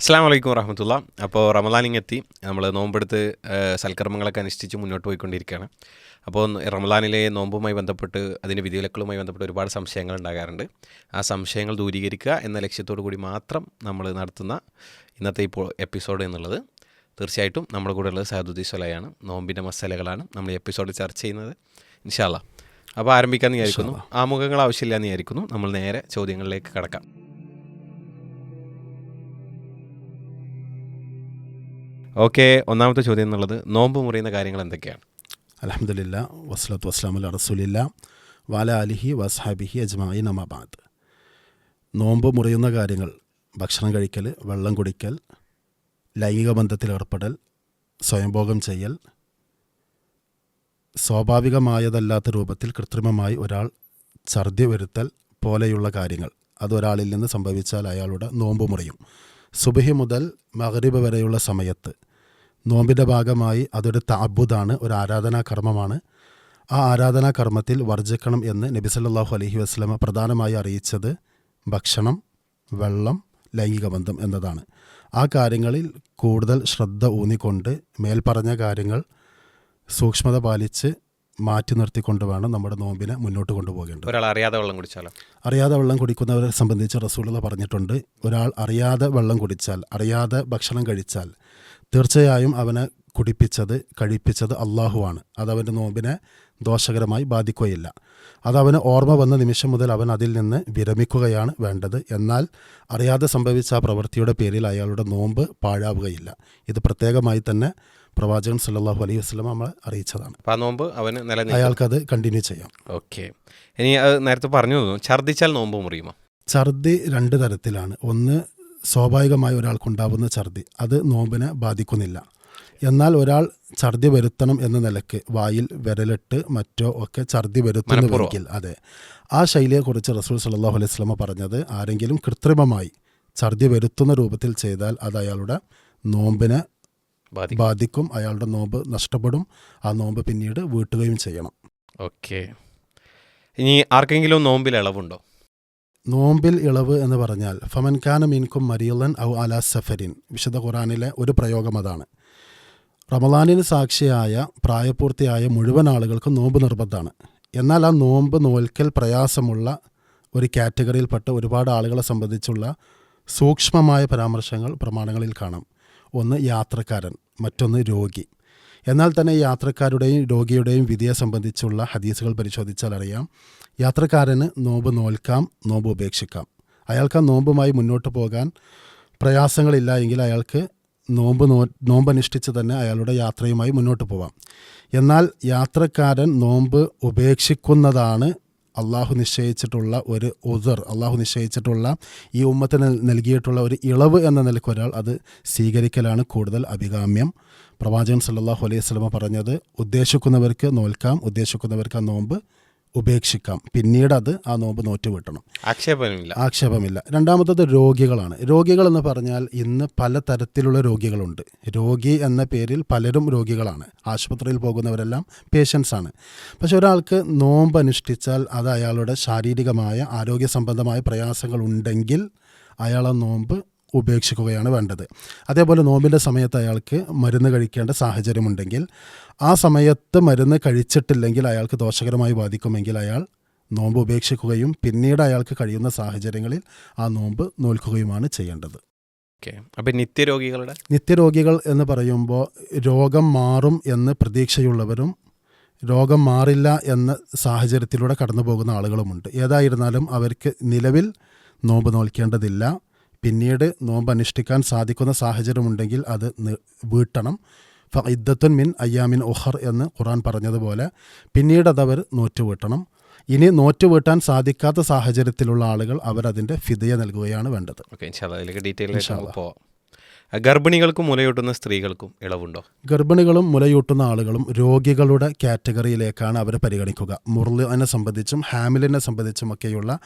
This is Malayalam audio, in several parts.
അസ്സലാമു അലൈക്കും വറഹ്മത്തുള്ളാ. അപ്പോൾ റമദാനിങ്ങെത്തി. നമ്മൾ നോമ്പെടുത്ത് സൽക്കർമ്മങ്ങളൊക്കെ അനുഷ്ഠിച്ച് മുന്നോട്ട് പോയിക്കൊണ്ടിരിക്കുകയാണ്. അപ്പോൾ റമദാനിലെ നോമ്പുമായി ബന്ധപ്പെട്ട് അതിൻ്റെ വിധിവിലക്കുകളുമായി ബന്ധപ്പെട്ട് ഒരുപാട് സംശയങ്ങൾ ഉണ്ടാകാറുണ്ട്. ആ സംശയങ്ങൾ ദൂരീകരിക്കുക എന്ന ലക്ഷ്യത്തോടു കൂടി മാത്രം നമ്മൾ നടത്തുന്ന ഇന്നത്തെ ഇപ്പോൾ എപ്പിസോഡ് എന്നുള്ളത് തീർച്ചയായിട്ടും നമ്മുടെ കൂടെ ഉള്ളത് സഹദുദ്ദീൻ സ്വലയാണ്. നോമ്പിൻ്റെ മസാലകളാണ് നമ്മൾ ഈ എപ്പിസോഡിൽ ചർച്ച ചെയ്യുന്നത് ഇൻഷാ അല്ലാ. അപ്പോൾ ആരംഭിക്കാമെന്ന് വിചാരിക്കുന്നു. ആമുഖങ്ങൾ ആവശ്യമില്ല എന്ന് വിചാരിക്കുന്നു. നമ്മൾ നേരെ ചോദ്യങ്ങളിലേക്ക് കടക്കാം. ഓക്കെ, ഒന്നാമത്തെ ചോദ്യം എന്നുള്ളത് നോമ്പ് മുറിയുന്ന കാര്യങ്ങൾ എന്തൊക്കെയാണ്? അൽഹംദുലില്ലാ വസ്സലാത്തു വസ്സലാമു അലാ റസൂലില്ലാ വഅല ആലിഹി വസ്ഹാബിഹി അജ്മഈൻ അമ്മാ ബഅദ്. നോമ്പ് മുറിയുന്ന കാര്യങ്ങൾ: ഭക്ഷണം കഴിക്കൽ, വെള്ളം കുടിക്കൽ, ലൈംഗിക ബന്ധത്തിലേർപ്പെടൽ, സ്വയംഭോഗം ചെയ്യൽ, സ്വാഭാവികമായതല്ലാത്ത രൂപത്തിൽ കൃത്രിമമായി ഒരാൾ ഛർദ്ദി വരുത്തൽ പോലെയുള്ള കാര്യങ്ങൾ അതൊരാളിൽ നിന്ന് സംഭവിച്ചാൽ അയാളുടെ നോമ്പ് മുറിയും. സുബഹി മുതൽ മഗ്രിബ് വരെയുള്ള സമയത്ത് നോമ്പിൻ്റെ ഭാഗമായി അതൊരു തഅബ്ബുദാണ്, ഒരു ആരാധനാകർമ്മമാണ്. ആ ആരാധനാകർമ്മത്തിൽ വർജിക്കണം എന്ന് നബി സല്ലല്ലാഹു അലൈഹി വസല്ലമ പ്രധാനമായി അറിയിച്ചത് ഭക്ഷണം, വെള്ളം, ലൈംഗിക ബന്ധം എന്നതാണ്. ആ കാര്യങ്ങളിൽ കൂടുതൽ ശ്രദ്ധ ഊന്നിക്കൊണ്ട് മേൽപ്പറഞ്ഞ കാര്യങ്ങൾ സൂക്ഷ്മത പാലിച്ച് മാറ്റി നിർത്തിക്കൊണ്ട് വേണം നമ്മുടെ നോമ്പിനെ മുന്നോട്ട് കൊണ്ടുപോകേണ്ടത്. ഒരാൾ അറിയാതെ വെള്ളം കുടിച്ചാലോ? അറിയാതെ വെള്ളം കുടിക്കുന്നവരെ സംബന്ധിച്ച് റസൂലുള്ളാഹി പറഞ്ഞിട്ടുണ്ട്, ഒരാൾ അറിയാതെ വെള്ളം കുടിച്ചാൽ, അറിയാതെ ഭക്ഷണം കഴിച്ചാൽ തീർച്ചയായും അവനെ കഴിപ്പിച്ചത് അള്ളാഹുവാണ്. അതവൻ്റെ നോമ്പിനെ ദോഷകരമായി ബാധിക്കുകയില്ല. അതവന് ഓർമ്മ വന്ന നിമിഷം മുതൽ അവൻ അതിൽ നിന്ന് വിരമിക്കുകയാണ് വേണ്ടത്. എന്നാൽ അറിയാതെ സംഭവിച്ച ആ പ്രവൃത്തിയുടെ പേരിൽ അയാളുടെ നോമ്പ് പാഴാവുകയില്ല. ഇത് പ്രത്യേകമായി തന്നെ പ്രവാചകൻ സല്ലല്ലാഹു അലൈഹി വസല്ലം നമ്മളെ അറിയിച്ചതാണ്. അപ്പോൾ ആ നോമ്പ് അവന് അയാൾക്കത് കണ്ടിന്യൂ ചെയ്യാം. ഓക്കെ, ഇനി അത് നേരത്തെ പറഞ്ഞു തോന്നുന്നു, ഛർദ്ദിച്ചാൽ നോമ്പ് മുറിയുമോ? ഛർദി രണ്ട് തരത്തിലാണ്. ഒന്ന്, സ്വാഭാവികമായി ഒരാൾക്കുണ്ടാവുന്ന ഛർദി, അത് നോമ്പിനെ ബാധിക്കുന്നില്ല. എന്നാൽ ഒരാൾ ഛർദി വരുത്തണം എന്ന നിലയ്ക്ക് വായിൽ വിരലിട്ട് മറ്റോ ഒക്കെ ഛർദി വരുത്തുന്നുവെങ്കിൽ, അതെ, ആ ശൈലിയെക്കുറിച്ച് റസൂൽ സല്ലല്ലാഹു അലൈഹി വസല്ലം പറഞ്ഞത്, ആരെങ്കിലും കൃത്രിമമായി ഛർദി വരുത്തുന്ന രൂപത്തിൽ ചെയ്താൽ അത് അയാളുടെ നോമ്പിനെ ബാധിക്കും, അയാളുടെ നോമ്പ് നഷ്ടപ്പെടും. ആ നോമ്പ് പിന്നീട് വീട്ടുകയും ചെയ്യണം. ഓക്കെ, ഇനി ആർക്കെങ്കിലും നോമ്പിൽ ഇളവുണ്ടോ? നോമ്പിൽ ഇളവ് എന്ന് പറഞ്ഞാൽ ഫമൻ കാന മിൻകും മരീളൻ ഔ അലാ സഫരിൻ, വിശുദ്ധ ഖുർആനിലെ ഒരു പ്രയോഗം അതാണ്. റമളാനിന് സാക്ഷിയായ പ്രായപൂർത്തിയായ മുഴുവൻ ആളുകൾക്കും നോമ്പ് നിർബന്ധമാണ്. എന്നാൽ ആ നോമ്പ് നോൽക്കൽ പ്രയാസമുള്ള ഒരു കാറ്റഗറിയിൽപ്പെട്ട ഒരുപാട് ആളുകളെ സംബന്ധിച്ചുള്ള സൂക്ഷ്മമായ പരാമർശങ്ങൾ പ്രമാണങ്ങളിൽ കാണാം. ഒന്ന് യാത്രക്കാരൻ, മറ്റൊന്ന് രോഗി. എന്നാൽ തന്നെ യാത്രക്കാരുടെയും രോഗിയുടെയും വിധിയെ സംബന്ധിച്ചുള്ള ഹദീസുകൾ പരിശോധിച്ചാൽ അറിയാം, യാത്രക്കാരന് നോമ്പ് നോൽക്കാം, നോമ്പ് ഉപേക്ഷിക്കാം. ആ നോമ്പുമായി മുന്നോട്ട് പോകാൻ പ്രയാസങ്ങളില്ല എങ്കിൽ അയാൾക്ക് നോമ്പനുഷ്ഠിച്ച് തന്നെ അയാളുടെ യാത്രയുമായി മുന്നോട്ട് പോവാം. എന്നാൽ യാത്രക്കാരൻ നോമ്പ് ഉപേക്ഷിക്കുന്നതാണ് അള്ളാഹു നിശ്ചയിച്ചിട്ടുള്ള ഒരു ഉദർ, അള്ളാഹു നിശ്ചയിച്ചിട്ടുള്ള ഈ ഉമ്മത്തിന് നൽകിയിട്ടുള്ള ഒരു ഇളവ് എന്ന നിലയ്ക്ക് ഒരാൾ അത് സ്വീകരിക്കലാണ് കൂടുതൽ അഭികാമ്യം. പ്രവാചകൻ സല്ലല്ലാഹു അലൈഹി വസല്ലം പറഞ്ഞത്, ഉദ്ദേശിക്കുന്നവർക്ക് നോൽക്കാം, ഉദ്ദേശിക്കുന്നവർക്ക് ആ നോമ്പ് ഉപേക്ഷിക്കാം, പിന്നീട് ആ നോമ്പ് നോറ്റുവിട്ടണം, ആക്ഷേപമില്ല. രണ്ടാമത്തത് രോഗികളാണ്. രോഗികൾ എന്ന് പറഞ്ഞാൽ ഇന്ന് പല തരത്തിലുള്ള രോഗികളുണ്ട്. രോഗി എന്ന പേരിൽ പലരും രോഗികളാണ്. ആശുപത്രിയിൽ പോകുന്നവരെല്ലാം പേഷ്യൻസ് ആണ്. പക്ഷെ ഒരാൾക്ക് നോമ്പ് അനുഷ്ഠിച്ചാൽ അത് അയാളുടെ ശാരീരികമായ ആരോഗ്യ സംബന്ധമായ പ്രയാസങ്ങൾ ഉണ്ടെങ്കിൽ അയാൾ ആ നോമ്പ് ഉപേക്ഷിക്കുകയാണ് വേണ്ടത്. അതേപോലെ നോമ്പിൻ്റെ സമയത്ത് അയാൾക്ക് മരുന്ന് കഴിക്കേണ്ട സാഹചര്യമുണ്ടെങ്കിൽ ആ സമയത്ത് മരുന്ന് കഴിച്ചിട്ടില്ലെങ്കിൽ അയാൾക്ക് ദോഷകരമായി ബാധിക്കുമെങ്കിൽ അയാൾ നോമ്പ് ഉപേക്ഷിക്കുകയും പിന്നീട് അയാൾക്ക് കഴിയുന്ന സാഹചര്യങ്ങളിൽ ആ നോമ്പ് നോൽക്കുകയുമാണ് ചെയ്യേണ്ടത്. അപ്പോൾ നിത്യരോഗികൾ എന്ന് പറയുമ്പോൾ രോഗം മാറും എന്ന് പ്രതീക്ഷയുള്ളവരും രോഗം മാറില്ല എന്ന സാഹചര്യത്തിലൂടെ കടന്നു പോകുന്ന ആളുകളുമുണ്ട്. ഏതായിരുന്നാലും അവർക്ക് നിലവിൽ നോമ്പ് നോൽക്കേണ്ടതില്ല. പിന്നീട് നോമ്പ് അനുഷ്ഠിക്കാൻ സാധിക്കുന്ന സാഹചര്യമുണ്ടെങ്കിൽ അത് വീട്ടണം. ഫഇദ്ദത്തുൻ മിൻ അയ്യാമിൻ ഉഖർ എന്ന് ഖുർആൻ പറഞ്ഞതുപോലെ പിന്നീട് അതവർ നോറ്റുവീട്ടണം. ഇനി നോറ്റുവീട്ടാൻ സാധിക്കാത്ത സാഹചര്യത്തിലുള്ള ആളുകൾ അവരതിൻ്റെ ഫിദിയ നൽകുകയാണ് വേണ്ടത്. ഗർഭിണികൾക്കും മുലയൂട്ടുന്ന സ്ത്രീകൾക്കും ഇളവുണ്ടോ? ഗർഭിണികളും മുലയൂട്ടുന്ന ആളുകളും രോഗികളുടെ കാറ്റഗറിയിലേക്കാണ് അവർ പരിഗണിക്കുക. മുർലിനെ സംബന്ധിച്ചും ഹാമിലിനെ സംബന്ധിച്ചുമൊക്കെയുള്ള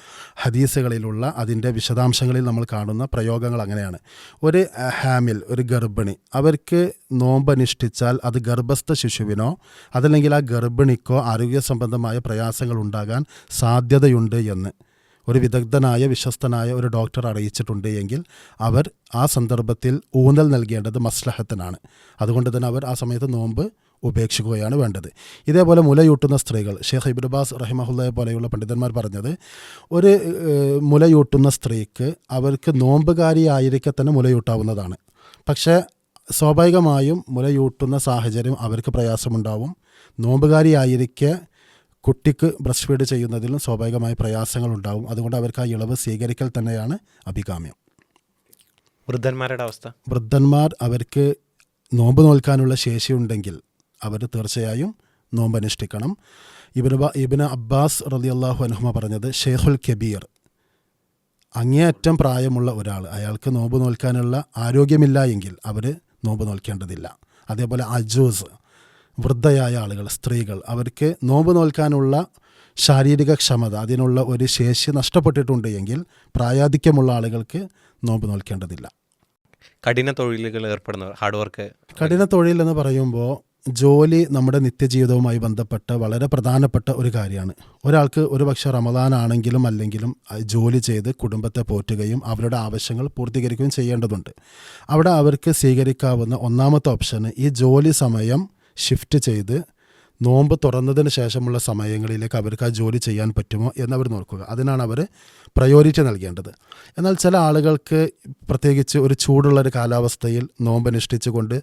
ഹദീസുകളിലുള്ള അതിൻ്റെ വിശദാംശങ്ങളിൽ നമ്മൾ കാണുന്ന പ്രയോഗങ്ങൾ അങ്ങനെയാണ്. ഒരു ഹാമിൽ, ഒരു ഗർഭിണി, അവർക്ക് നോമ്പനുഷ്ഠിച്ചാൽ അത് ഗർഭസ്ഥ ശിശുവിനോ അതല്ലെങ്കിൽ ആ ഗർഭിണിക്കോ ആരോഗ്യ സംബന്ധമായ പ്രയാസങ്ങൾ ഉണ്ടാകാൻ സാധ്യതയുണ്ട് എന്ന് ഒരു വിദഗ്ധനായ വിശ്വസ്തനായ ഒരു ഡോക്ടർ അറിയിച്ചിട്ടുണ്ട് എങ്കിൽ അവർ ആ സന്ദർഭത്തിൽ ഊന്നൽ നൽകേണ്ടത് മസ്ലഹത്തിനാണ്. അതുകൊണ്ട് തന്നെ അവർ ആ സമയത്ത് നോമ്പ് ഉപേക്ഷിക്കുകയാണ് വേണ്ടത്. ഇതേപോലെ മുലയൂട്ടുന്ന സ്ത്രീകൾ, ഷെയ്ഖ് ഇബ്നു ബാസ് റഹിമഹുല്ലയെ പോലെയുള്ള പണ്ഡിതന്മാർ പറഞ്ഞത്, ഒരു മുലയൂട്ടുന്ന സ്ത്രീക്ക് അവർക്ക് നോമ്പുകാരിയായിരിക്കെ തന്നെ മുലയൂട്ടാവുന്നതാണ്. പക്ഷേ സ്വാഭാവികമായും മുലയൂട്ടുന്ന സാഹചര്യം അവർക്ക് പ്രയാസമുണ്ടാവും. നോമ്പുകാരിയായിരിക്കെ കുട്ടിക്ക് ബ്രസ്റ്റ് ഫീഡ് ചെയ്യുന്നതിലും സ്വാഭാവികമായ പ്രയാസങ്ങളുണ്ടാവും. അതുകൊണ്ട് അവർക്ക് ആ ഇളവ് സ്വീകരിക്കൽ തന്നെയാണ് അഭികാമ്യം. വൃദ്ധന്മാരുടെ അവസ്ഥ, വൃദ്ധന്മാർ അവർക്ക് നോമ്പ് നോൽക്കാനുള്ള ശേഷിയുണ്ടെങ്കിൽ അവർ തീർച്ചയായും നോമ്പ് അനുഷ്ഠിക്കണം. ഇബ്നു അബ്ബാസ് റളിയല്ലാഹു അൻഹുമ പറഞ്ഞത്, ഷെയ്ഖുൽ കബീർ, അങ്ങേയറ്റം പ്രായമുള്ള ഒരാൾ, അയാൾക്ക് നോമ്പ് നോൽക്കാനുള്ള ആരോഗ്യമില്ല എങ്കിൽ അവർ നോമ്പ് നോൽക്കേണ്ടതില്ല. അതേപോലെ അജൂസ്, വൃദ്ധയായ ആളുകൾ, സ്ത്രീകൾ, അവർക്ക് നോമ്പ് നോൽക്കാനുള്ള ശാരീരിക ക്ഷമത, അതിനുള്ള ഒരു ശേഷി നഷ്ടപ്പെട്ടിട്ടുണ്ട് എങ്കിൽ പ്രായാധിക്യമുള്ള ആളുകൾക്ക് നോമ്പ് നോൽക്കേണ്ടതില്ല. കഠിന തൊഴിലുകൾ ഏർപ്പെടുന്നവർ, ഹാർഡ് വർക്ക്. കഠിന തൊഴിൽ എന്ന് പറയുമ്പോൾ ജോലി നമ്മുടെ നിത്യജീവിതവുമായി ബന്ധപ്പെട്ട വളരെ പ്രധാനപ്പെട്ട ഒരു കാര്യമാണ്. ഒരാൾക്ക് ഒരുപക്ഷെ റമദാനാണെങ്കിലും അല്ലെങ്കിലും ജോലി ചെയ്ത് കുടുംബത്തെ പോറ്റുകയും അവരുടെ ആവശ്യങ്ങൾ പൂർത്തീകരിക്കുകയും ചെയ്യേണ്ടതുണ്ട്. അവിടെ അവർക്ക് സ്വീകരിക്കാവുന്ന ഒന്നാമത്തെ ഓപ്ഷന് ഈ ജോലി സമയം ഷിഫ്റ്റ് ചെയ്ത് നോമ്പ് തുറന്നതിന് ശേഷമുള്ള സമയങ്ങളിലേക്ക് അവർക്ക് ആ ജോലി ചെയ്യാൻ പറ്റുമോ എന്നവർ നോക്കുക. അതിനാണ് അവർ പ്രയോറിറ്റി നൽകേണ്ടത്. എന്നാൽ ചില ആളുകൾക്ക് പ്രത്യേകിച്ച് ഒരു ചൂടുള്ളൊരു കാലാവസ്ഥയിൽ നോമ്പ് അനുഷ്ഠിച്ചുകൊണ്ട്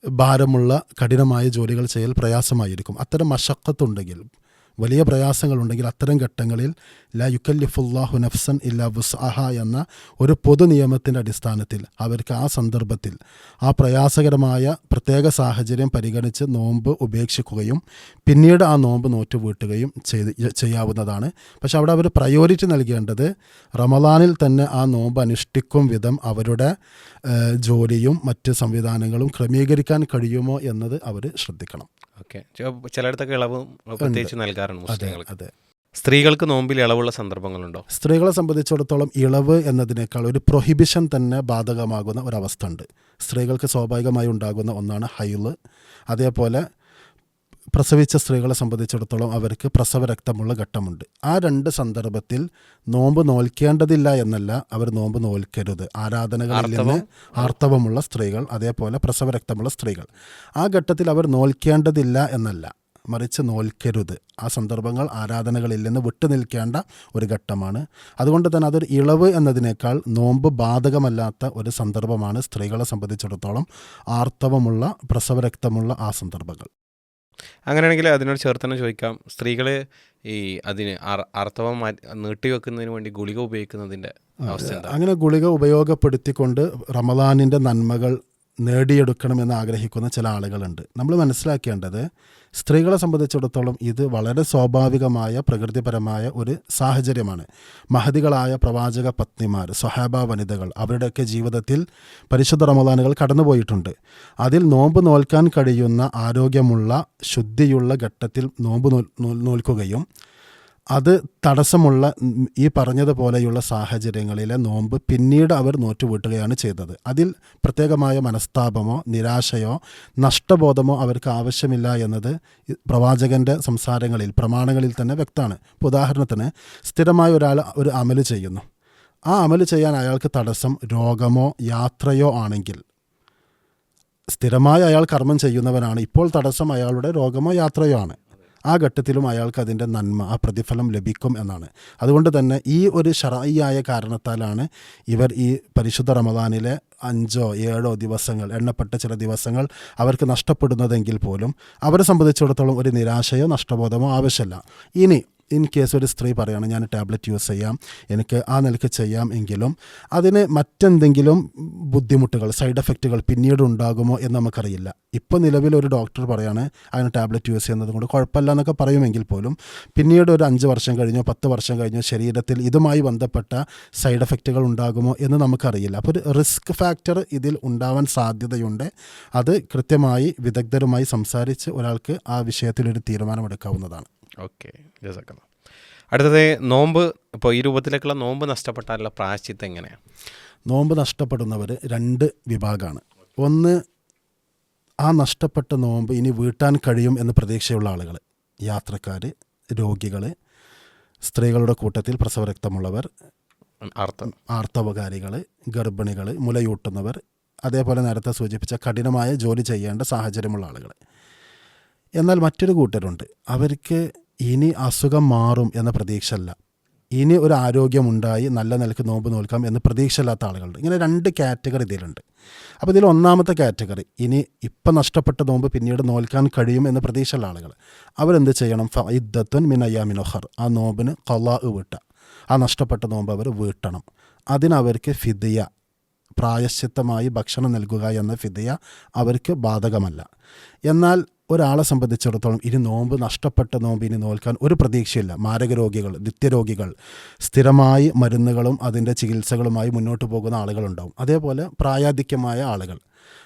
ഭാരമുള്ള കഠിനമായ ജോലികൾ ചെയ്യൽ പ്രയാസമായിരിക്കും. അത്തരം മശക്കത്തുണ്ടെങ്കിൽ, വലിയ പ്രയാസങ്ങളുണ്ടെങ്കിൽ അത്തരം ഘട്ടങ്ങളിൽ ലാ യുക്കല്ലിഫുല്ലാഹു നഫ്സൻ ഇല്ലാ വുസ്അഹ എന്ന ഒരു പൊതു നിയമത്തിൻ്റെ അടിസ്ഥാനത്തിൽ അവർക്ക് ആ സന്ദർഭത്തിൽ ആ പ്രയാസകരമായ പ്രത്യേക സാഹചര്യം പരിഗണിച്ച് നോമ്പ് ഉപേക്ഷിക്കുകയും പിന്നീട് ആ നോമ്പ് നോറ്റ് വീട്ടുകയും ചെയ്യാവുന്നതാണ്. പക്ഷെ അവിടെ അവർ പ്രയോറിറ്റി നൽകേണ്ടത് റമദാനിൽ തന്നെ ആ നോമ്പ് അനുഷ്ഠിക്കും വിധം അവരുടെ ജോലിയും മറ്റ് സംവിധാനങ്ങളും ക്രമീകരിക്കാൻ കഴിയുമോ എന്നത് അവർ ശ്രദ്ധിക്കണം. ഓക്കെ, ചിലയിടത്തൊക്കെ ഇളവും പ്രത്യേകിച്ച് നൽകാറുണ്ട് മുസ്ലിങ്ങൾക്ക്. അതെ. സ്ത്രീകൾക്ക് നോമ്പിൽ ഇളവുള്ള സന്ദർഭങ്ങളുണ്ടോ? സ്ത്രീകളെ സംബന്ധിച്ചിടത്തോളം ഇളവ് എന്നതിനേക്കാൾ ഒരു പ്രൊഹിബിഷൻ തന്നെ ബാധകമാകുന്ന ഒരവസ്ഥ ഉണ്ട്. സ്ത്രീകൾക്ക് സ്വാഭാവികമായി ഉണ്ടാകുന്ന ഒന്നാണ് ഹൈള്. അതേപോലെ പ്രസവിച്ച സ്ത്രീകളെ സംബന്ധിച്ചിടത്തോളം അവർക്ക് പ്രസവരക്തമുള്ള ഘട്ടമുണ്ട്. ആ രണ്ട് സന്ദർഭത്തിൽ നോമ്പ് നോൽക്കേണ്ടതില്ല എന്നല്ല, അവർ നോമ്പ് നോൽക്കരുത്. ആരാധനകളിൽ നിന്ന് ആർത്തവമുള്ള സ്ത്രീകൾ, അതേപോലെ പ്രസവരക്തമുള്ള സ്ത്രീകൾ, ആ ഘട്ടത്തിൽ അവർ നോൽക്കേണ്ടതില്ല എന്നല്ല, മറിച്ച് നോൽക്കരുത്. ആ സന്ദർഭങ്ങൾ ആരാധനകളിൽ നിന്ന് വിട്ടുനിൽക്കേണ്ട ഒരു ഘട്ടമാണ്. അതുകൊണ്ട് തന്നെ അതൊരു ഇളവ് എന്നതിനേക്കാൾ നോമ്പ് ബാധകമല്ലാത്ത ഒരു സന്ദർഭമാണ് സ്ത്രീകളെ സംബന്ധിച്ചിടത്തോളം ആർത്തവമുള്ള പ്രസവരക്തമുള്ള ആ സന്ദർഭങ്ങൾ. അങ്ങനെയാണെങ്കിൽ അതിനോട് ചേർത്ത് തന്നെ ചോദിക്കാം, സ്ത്രീകൾ ഈ അതിന് ആർത്തവം നീട്ടിവെക്കുന്നതിന് വേണ്ടി ഗുളിക ഉപയോഗിക്കുന്നതിൻ്റെ അവസ്ഥ എന്താ? അങ്ങനെ ഗുളിക ഉപയോഗപ്പെടുത്തിക്കൊണ്ട് റമദാനിൻ്റെ നന്മകൾ നേടിയെടുക്കണമെന്ന് ആഗ്രഹിക്കുന്ന ചില ആളുകളുണ്ട്. നമ്മൾ മനസ്സിലാക്കേണ്ടത്, സ്ത്രീകളെ സംബന്ധിച്ചിടത്തോളം ഇത് വളരെ സ്വാഭാവികമായ പ്രകൃതിപരമായ ഒരു സാഹചര്യമാണ്. മഹദികളായ പ്രവാചക പത്നിമാർ, സ്വഹാബ വനിതകൾ, അവരുടെയൊക്കെ ജീവിതത്തിൽ പരിശുദ്ധ റമദാനുകൾ കടന്നുപോയിട്ടുണ്ട്. അതിൽ നോമ്പ് നോൽക്കാൻ കഴിയുന്ന ആരോഗ്യമുള്ള ശുദ്ധിയുള്ള ഘട്ടത്തിൽ നോമ്പ് നോൽക്കുകയും അത് തടസ്സമുള്ള ഈ പറഞ്ഞതുപോലെയുള്ള സാഹചര്യങ്ങളിലെ നോമ്പ് പിന്നീട് അവർ നോറ്റുവീട്ടുകയാണ് ചെയ്തത്. അതിൽ പ്രത്യേകമായ മനസ്താപമോ നിരാശയോ നഷ്ടബോധമോ അവർക്ക് ആവശ്യമില്ല എന്നത് പ്രവാചകൻ്റെ സംസാരങ്ങളിൽ, പ്രമാണങ്ങളിൽ തന്നെ വ്യക്തമാണ്. ഇപ്പോൾ ഉദാഹരണത്തിന്, സ്ഥിരമായ ഒരാൾ ഒരു അമല് ചെയ്യുന്നു. ആ അമല് ചെയ്യാൻ അയാൾക്ക് തടസ്സം രോഗമോ യാത്രയോ ആണെങ്കിൽ, സ്ഥിരമായി അയാൾ കർമ്മം ചെയ്യുന്നവനാണ്, ഇപ്പോൾ തടസ്സം അയാളുടെ രോഗമോ യാത്രയോ ആണ്, ആ ഘട്ടത്തിലും അയാൾക്ക് അതിൻ്റെ നന്മ, ആ പ്രതിഫലം ലഭിക്കും എന്നാണ്. അതുകൊണ്ട് തന്നെ ഈ ഒരു ശർഈയായ കാരണത്താലാണ് ഇവർ ഈ പരിശുദ്ധ റമദാനിലെ 5-7 ദിവസങ്ങൾ, എണ്ണപ്പെട്ട ചില ദിവസങ്ങൾ അവർക്ക് നഷ്ടപ്പെടുന്നതെങ്കിൽ പോലും അവരെ സംബന്ധിച്ചിടത്തോളം ഒരു നിരാശയോ നഷ്ടബോധമോ ആവശ്യമില്ല. ഇനി ഇൻ കേസ് ഒരു സ്ത്രീ പറയുകയാണ്, ഞാൻ ടാബ്ലറ്റ് യൂസ് ചെയ്യാം, എനിക്ക് ആ നിലയ്ക്ക് ചെയ്യാം, എങ്കിലും അതിന് മറ്റെന്തെങ്കിലും ബുദ്ധിമുട്ടുകൾ, സൈഡ് എഫക്റ്റുകൾ പിന്നീട് ഉണ്ടാകുമോ എന്ന് നമുക്കറിയില്ല. ഇപ്പോൾ നിലവിലൊരു ഡോക്ടർ പറയാണ് അതിന് ടാബ്ലറ്റ് യൂസ് ചെയ്യുന്നത് കൊണ്ട് കുഴപ്പമില്ല എന്നൊക്കെ പറയുമെങ്കിൽ പോലും പിന്നീട് ഒരു 5 വർഷം കഴിഞ്ഞോ 10 വർഷം കഴിഞ്ഞോ ശരീരത്തിൽ ഇതുമായി ബന്ധപ്പെട്ട സൈഡ് എഫക്റ്റുകൾ ഉണ്ടാകുമോ എന്ന് നമുക്കറിയില്ല. അപ്പോൾ ഒരു റിസ്ക് ഫാക്ടർ ഇതിൽ ഉണ്ടാവാൻ സാധ്യതയുണ്ട്. അത് കൃത്യമായി വിദഗ്ധരുമായി സംസാരിച്ച് ഒരാൾക്ക് ആ വിഷയത്തിലൊരു തീരുമാനമെടുക്കാവുന്നതാണ്. ഓക്കെ, ജസാക്കല്ലാഹ്. അടുത്തത് നോമ്പ്, ഇപ്പോൾ ഈ രൂപത്തിലേക്കുള്ള നോമ്പ് നഷ്ടപ്പെട്ടാലുള്ള പ്രായശ്ചിത്തം എങ്ങനെയാണ്? നോമ്പ് നഷ്ടപ്പെടുന്നവർ 2 വിഭാഗമാണ്. ഒന്ന്, ആ നഷ്ടപ്പെട്ട നോമ്പ് ഇനി വീട്ടാൻ കഴിയും എന്ന് പ്രതീക്ഷയുള്ള ആളുകൾ, യാത്രക്കാർ, രോഗികൾ, സ്ത്രീകളുടെ കൂട്ടത്തിൽ പ്രസവരക്തമുള്ളവർ, അർത്ഥം ആർത്തവകാരികൾ, ഗർഭിണികൾ, മുലയൂട്ടുന്നവർ, അതേപോലെ നേരത്തെ സൂചിപ്പിച്ച കഠിനമായ ജോലി ചെയ്യേണ്ട സാഹചര്യമുള്ള ആളുകൾ. എന്നാൽ മറ്റൊരു കൂട്ടരുണ്ട്, അവർക്ക് ഇനി അസുഖം മാറും എന്ന പ്രതീക്ഷയല്ല, ഇനി ഒരു ആരോഗ്യമുണ്ടായി നല്ല നിലക്ക് നോമ്പ് നോൽക്കാം എന്ന് പ്രതീക്ഷയില്ലാത്ത ആളുകളുണ്ട്. ഇങ്ങനെ 2 കാറ്റഗറി ഇതിലുണ്ട്. അപ്പോൾ ഇതിൽ ഒന്നാമത്തെ കാറ്റഗറി, ഇപ്പം നഷ്ടപ്പെട്ട നോമ്പ് പിന്നീട് നോൽക്കാൻ കഴിയും എന്ന് പ്രതീക്ഷയുള്ള ആളുകൾ, അവരെന്ത് ചെയ്യണം? ഫഇദ്ദത്തുൻ മിൻ അയ്യാമിൻ ഉഖർ, ആ നോമ്പിന് ഖളാ വീട്ടുക, ആ നഷ്ടപ്പെട്ട നോമ്പ് അവർ വീട്ടണം. അതിനവർക്ക് ഫിദിയ, പ്രായശ്ചിത്തമായി ഭക്ഷണം നൽകുക എന്ന ഫിദിയ അവർക്ക് ബാധകമല്ല. എന്നാൽ ഒരാളെ സംബന്ധിച്ചിടത്തോളം ഇനി നോമ്പ്, നഷ്ടപ്പെട്ട നോമ്പ് ഇനി നോൽക്കാൻ ഒരു പ്രതീക്ഷയില്ല. മാരകരോഗികൾ, നിത്യരോഗികൾ, സ്ഥിരമായി മരുന്നുകളും അതിൻ്റെ ചികിത്സകളുമായി മുന്നോട്ട് പോകുന്ന ആളുകളുണ്ടാവും. അതേപോലെ പ്രായാധിക്യമായ ആളുകൾ,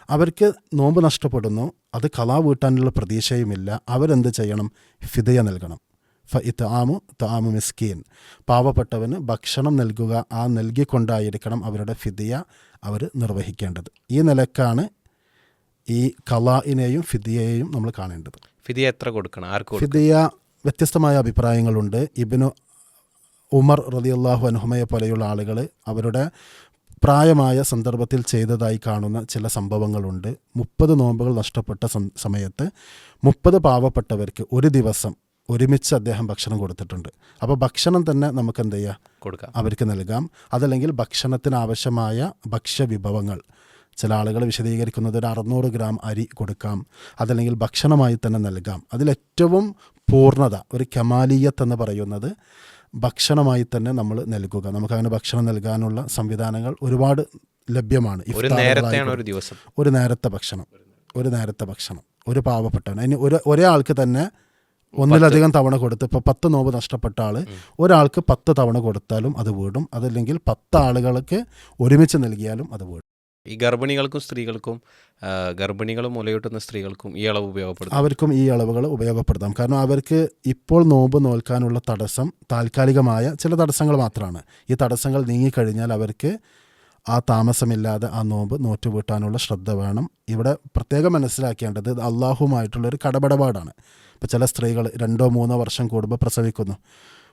അവർക്ക് നോമ്പ് നഷ്ടപ്പെടുന്നു, അത് ഖളാ വീട്ടാനുള്ള പ്രതീക്ഷയുമില്ല. അവരെന്ത് ചെയ്യണം? ഫിദിയ നൽകണം. തആമു മിസ്കീൻ, പാവപ്പെട്ടവന് ഭക്ഷണം നൽകുക, ആ നൽകിക്കൊണ്ടായിരിക്കണം അവരുടെ ഫിദിയ അവർ നിർവഹിക്കേണ്ടത്. ഈ നിലക്കാണ് ഈ ഖളാഇനെയും ഫിദിയയെയും നമ്മൾ കാണേണ്ടത്. ഫിദിയ എത്ര കൊടുക്കണം? ആർക്ക്? ഫിദിയ വ്യത്യസ്തമായ അഭിപ്രായങ്ങളുണ്ട്. ഇബ്നു ഉമർ റളിയല്ലാഹു അൻഹുമയെ പോലെയുള്ള ആളുകൾ അവരുടെ പ്രായമായ സന്ദർഭത്തിൽ ചെയ്തതായി കാണുന്ന ചില സംഭവങ്ങളുണ്ട്. 30 നോമ്പുകൾ നഷ്ടപ്പെട്ട സമയത്ത് 30 പാവപ്പെട്ടവർക്ക് ഒരു ദിവസം ഒരുമിച്ച് അദ്ദേഹം ഭക്ഷണം കൊടുത്തിട്ടുണ്ട്. അപ്പോൾ ഭക്ഷണം തന്നെ നമുക്ക് എന്ത് ചെയ്യാം? കൊടുക്കാം, അവർക്ക് നൽകാം. അതല്ലെങ്കിൽ ഭക്ഷണത്തിനാവശ്യമായ ഭക്ഷ്യവിഭവങ്ങൾ, ചില ആളുകൾ വിശദീകരിക്കുന്നത് ഒരു 600 ഗ്രാം അരി കൊടുക്കാം, അതല്ലെങ്കിൽ ഭക്ഷണമായി തന്നെ നൽകാം. അതിലേറ്റവും പൂർണ്ണത, ഒരു കമാലിയത്ത് എന്ന് പറയുന്നത് ഭക്ഷണമായി തന്നെ നമ്മൾ നൽകുക. നമുക്കങ്ങനെ ഭക്ഷണം നൽകാനുള്ള സംവിധാനങ്ങൾ ഒരുപാട് ലഭ്യമാണ്. ഒരു നേരത്തെ ഭക്ഷണം ഒരു പാവപ്പെട്ടവൻ, അതിന് ഒരാൾക്ക് തന്നെ ഒന്നിലധികം തവണ കൊടുത്ത്, ഇപ്പോൾ 10 നോമ്പ് നഷ്ടപ്പെട്ട ആൾ ഒരാൾക്ക് 10 തവണ കൊടുത്താലും അത് വീടും. അതല്ലെങ്കിൽ 10 ആളുകൾക്ക് ഒരുമിച്ച് നൽകിയാലും അത് വീടും. ഈ ഗർഭിണികൾക്കും സ്ത്രീകൾക്കും, ഗർഭിണികളും മുലയൂട്ടുന്ന സ്ത്രീകൾക്കും ഈ അളവ് ഉപയോഗപ്പെടുത്തും. അവർക്കും ഈ അളവുകൾ ഉപയോഗപ്പെടുത്താം. കാരണം അവർക്ക് ഇപ്പോൾ നോമ്പ് നോൽക്കാനുള്ള തടസ്സം താൽക്കാലികമായ ചില തടസ്സങ്ങൾ മാത്രമാണ്. ഈ തടസ്സങ്ങൾ നീങ്ങിക്കഴിഞ്ഞാൽ അവർക്ക് ആ താമസമില്ലാതെ ആ നോമ്പ് നോറ്റുവീട്ടാനുള്ള ശ്രദ്ധ വേണം. ഇവിടെ പ്രത്യേകം മനസ്സിലാക്കേണ്ടത് അള്ളാഹുമായിട്ടുള്ളൊരു കടപടപാടാണ്. ഇപ്പോൾ ചില സ്ത്രീകൾ 2-3 വർഷം കൂടുമ്പോൾ പ്രസവിക്കുന്നു,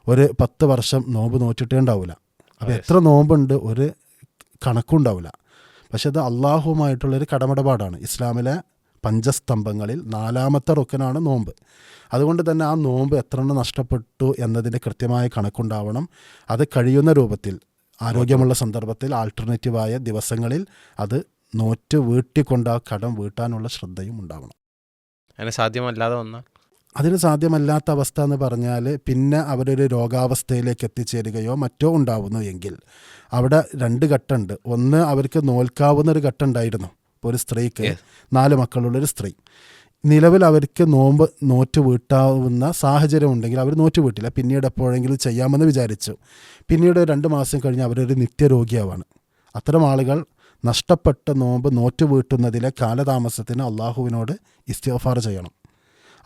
ഒരു 10 വർഷം നോമ്പ് നോറ്റിട്ടേ ഉണ്ടാവില്ല. അപ്പോൾ എത്ര നോമ്പുണ്ട് ഒരു കണക്കുണ്ടാവില്ല. പക്ഷെ അത് അള്ളാഹുമായിട്ടുള്ളൊരു കടമടപാടാണ്. ഇസ്ലാമിലെ പഞ്ചസ്തംഭങ്ങളിൽ 4ാമത്തെ റുക്കനാണ് നോമ്പ്. അതുകൊണ്ട് തന്നെ ആ നോമ്പ് എത്രണ്ണം നഷ്ടപ്പെട്ടു എന്നതിൻ്റെ കൃത്യമായ കണക്കുണ്ടാവണം. അത് കഴിയുന്ന രൂപത്തിൽ ആരോഗ്യമുള്ള സന്ദർഭത്തിൽ ആൾട്ടർനേറ്റീവായ ദിവസങ്ങളിൽ അത് നോറ്റ് വീട്ടിക്കൊണ്ട് ആ കടം വീട്ടാനുള്ള ശ്രദ്ധയും ഉണ്ടാവണം. അതിന് സാധ്യമല്ലാതെ വന്നാൽ, അതിന് സാധ്യമല്ലാത്ത അവസ്ഥ എന്ന് പറഞ്ഞാൽ പിന്നെ അവരൊരു രോഗാവസ്ഥയിലേക്ക് എത്തിച്ചേരുകയോ മറ്റോ ഉണ്ടാവുന്നു എങ്കിൽ അവിടെ 2 ഘട്ടമുണ്ട്. ഒന്ന്, അവർക്ക് നോൽക്കാവുന്ന ഒരു ഘട്ടം ഉണ്ടായിരുന്നു. ഇപ്പോൾ ഒരു സ്ത്രീക്ക് 4 മക്കളുള്ളൊരു സ്ത്രീ, നിലവിൽ അവർക്ക് നോറ്റ് വീട്ടാവുന്ന സാഹചര്യം ഉണ്ടെങ്കിൽ അവർ നോറ്റ് വീട്ടില്ല, പിന്നീട് എപ്പോഴെങ്കിലും ചെയ്യാമെന്ന് വിചാരിച്ചു. പിന്നീട് 2 മാസം കഴിഞ്ഞ് അവരൊരു നിത്യരോഗിയാവാണ്. അത്തരം ആളുകൾ നഷ്ടപ്പെട്ട നോമ്പ് നോറ്റ് വീട്ടുന്നതിലെ കാലതാമസത്തിന് അള്ളാഹുവിനോട് ഇസ്തിഗ്ഫാർ ചെയ്യണം.